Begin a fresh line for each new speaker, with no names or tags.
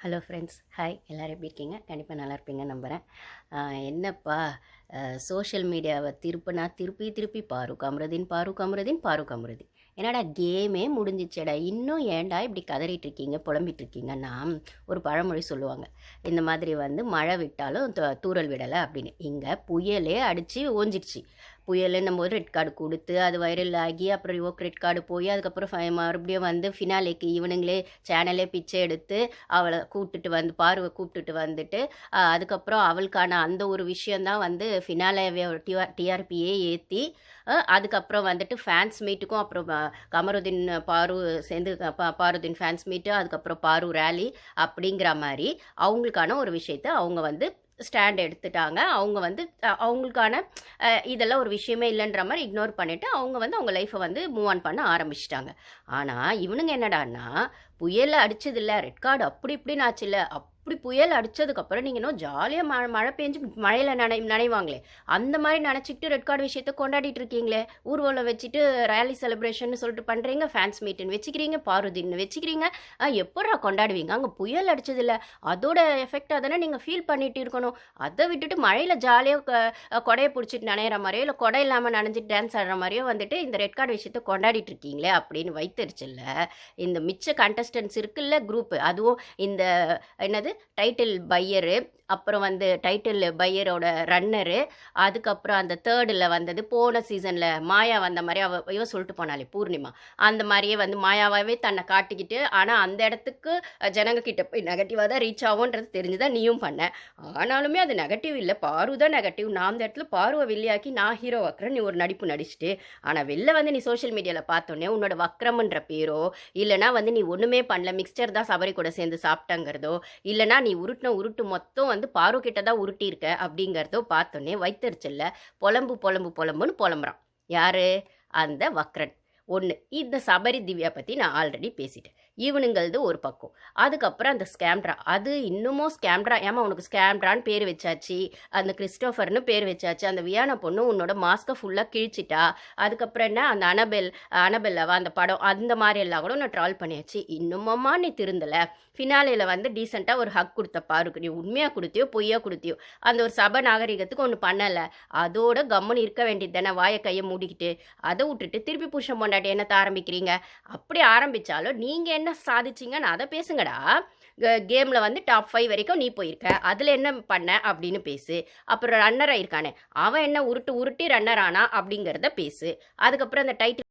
Hello friends, hi. எல்லோரும் எப்படி இருக்கீங்க? கண்டிப்பாக நல்லா இருப்பீங்கன்னு நம்புகிறேன். என்னப்பா சோஷியல் மீடியாவை திருப்பினா திருப்பி திருப்பி பாரு கமருதீன், பாரு கமருதீன், பாரு கமருதீன். என்னடா கேமே முடிஞ்சிச்சேடா, இன்னும் ஏன்டா இப்படி கதறிட்டு இருக்கீங்க, புலம்பிட்டு இருக்கீங்கன்னா ஒரு பழமொழி சொல்லுவாங்க. இந்த மாதிரி மழை விட்டாலும் தூறல் விடலை அப்படின்னு. இங்கே புயலே அடித்து ஓஞ்சிடுச்சு. புயலுன்னும் போது ரெட் கார்டு கொடுத்து அது வைரல் ஆகி அப்புறம் ரிவோக் ரெட் கார்டு போய் அதுக்கப்புறம் மறுபடியும் ஃபினாலேக்கு இவனுங்களே சேனலே பிச்சை எடுத்து அவளை பார்வை கூப்பிட்டுட்டு வந்துட்டு அதுக்கப்புறம் அவளுக்கான அந்த ஒரு விஷயந்தான் ஃபினாலேவே டிஆர்பியே ஏற்றி அதுக்கப்புறம் ஃபேன்ஸ் மீட்டுக்கும் அப்புறம் கமருதீன் பாரு சேர்ந்து பாருதீன் ஃபேன்ஸ் மீட்டு அதுக்கப்புறம் பாரு ரேலி அப்படிங்கிற மாதிரி அவங்களுக்கான ஒரு விஷயத்தை அவங்க ஸ்டாண்ட் எடுத்துட்டாங்க. அவங்க அவங்களுக்கான இதெல்லாம் ஒரு விஷயமே இல்லைன்ற மாதிரி இக்னோர் பண்ணிவிட்டு அவங்க லைஃப்பை மூவ் ஆன் பண்ண ஆரம்பிச்சிட்டாங்க. ஆனால் இவனுங்க என்னடான்னா புயலில் அடிச்சதில்ல, ரெட் கார்டு அப்படி இப்படின்னு ஆச்சுல்ல, அப்படி புயல் அடித்ததுக்கப்புறம் நீங்கள் இன்னும் ஜாலியாக மழை பெஞ்சு மழையில் நனைவாங்களே அந்த மாதிரி நினச்சிக்கிட்டு ரெட் கார்டு விஷயத்த கொண்டாடிட்டு இருக்கீங்களே. ஊர்வலம் வச்சுட்டு ரேலி செலிப்ரேஷன் சொல்லிட்டு பண்ணுறீங்க, ஃபேன்ஸ் மீட்டுன்னு வச்சுக்கிறீங்க, பாருதின்னு வச்சுக்கிறீங்க. எப்படா கொண்டாடுவீங்க? அங்கே புயல் அடித்ததில்ல, அதோட எஃபெக்டாக தானே நீங்கள் ஃபீல் பண்ணிட்டு இருக்கணும். அதை விட்டுட்டு மழையில் ஜாலியாக கொடையை பிடிச்சிட்டு நனைகிற மாதிரியோ இல்லை கொடை இல்லாமல் நனைஞ்சிட்டு டான்ஸ் ஆடுற மாதிரியோ இந்த ரெட் கார்டு விஷயத்த கொண்டாடிட்டு இருக்கீங்களே அப்படின்னு வைத்தறிச்சில்ல. இந்த மிச்ச கண்டஸ்டன்ஸ் இருக்குல்ல குரூப்பு, அதுவும் இந்த என்னது டைட்டில் பையரு, அப்புறம் டைட்டில் பையரோட ரன்னரு, அதுக்கப்புறம் அந்த தேர்டில் போன சீசனில் மாயா வந்த மாதிரி இவ சொல்லிட்டு போனாலே பூர்ணிமா, அந்த மாதிரியே மாயாவாகவே தன்னை காட்டிக்கிட்டு, ஆனால் அந்த இடத்துக்கு ஜனங்க கிட்ட போய் நெகட்டிவாக தான் ரீச் ஆகும்ன்றது தெரிஞ்சுதான் நீயும் பண்ண. ஆனாலுமே அது நெகட்டிவ் இல்லை, பாரு தான் நெகட்டிவ். நான் அந்த இடத்துல பாருவை வில்லியாக்கி நான் ஹீரோ வக்கிறேன், நீ ஒரு நடிப்பு நடிச்சுட்டு. ஆனால் வெளில நீ சோஷியல் மீடியாவில் பார்த்தோன்னே உன்னோட வக்ரம்ன்ற பேரோ இல்லைனா நீ ஒன்றுமே பண்ணல, மிக்சர் தான் சபரி கூட சேர்ந்து சாப்பிட்டங்கிறதோ இல்லைனா நீ உருட்டு மொத்தம் பாரு கிட்ட தான் உருட்டியிருக்க அப்படிங்கிறதோ பார்த்தோன்னே வைத்தறிச்சல்ல புலம்புன்னு புலம்புறான். யாரு? அந்த வக்ரன். ஒன்று. இந்த சபரி திவ்யா பற்றி நான் ஆல்ரெடி பேசிட்டேன். இவனுங்களது ஒரு பக்கம். அதுக்கப்புறம் அந்த ஸ்கேம்ட்ரா, அது இன்னமும் ஸ்கேம்ட்ரா. ஏமா உனக்கு ஸ்கேம்ட்ரான்னு பேர் வச்சாச்சு, அந்த கிறிஸ்டோஃபர்னு பேர் வச்சாச்சு, அந்த வியானா பொண்ணு உன்னோட மாஸ்கை ஃபுல்லாக கிழிச்சிட்டா. அதுக்கப்புறம் என்ன அந்த அனபெல்லாவா அந்த படம், அந்த மாதிரி எல்லாம் கூட நான் ட்ரால் பண்ணியாச்சு. இன்னுமம்மா நீ திருந்தலை. ஃபினாலேயில் டீசெண்டாக ஒரு ஹக் கொடுத்த பாருக்கு, நீ உண்மையாக கொடுத்தியோ பொய்யா கொடுத்தியோ அந்த ஒரு சபை நாகரிகத்துக்கு ஒன்று பண்ணலை. அதோட கம்முன்னு இருக்க வேண்டியது தானே, வாயை கையை மூடிக்கிட்டு. அதை விட்டுட்டு திருப்பி புருஷன் பொண்டாட்டி என்னத்தை ஆரம்பிக்கிறீங்க? அப்படி ஆரம்பித்தாலும் நீங்கள் என்ன சாதிச்சிங்கன்னு அதை பேசுங்கடா. கேமில் டாப் 5 வரைக்கும் நீ போயிருக்க, அதில் என்ன பண்ண அப்படின்னு பேசு. அப்புறம் ரன்னராக இருக்கானே அவன் என்ன உருட்டி ரன்னர் ஆனா அப்படிங்கிறத பேசு. அதுக்கப்புறம் அந்த டைட்டில்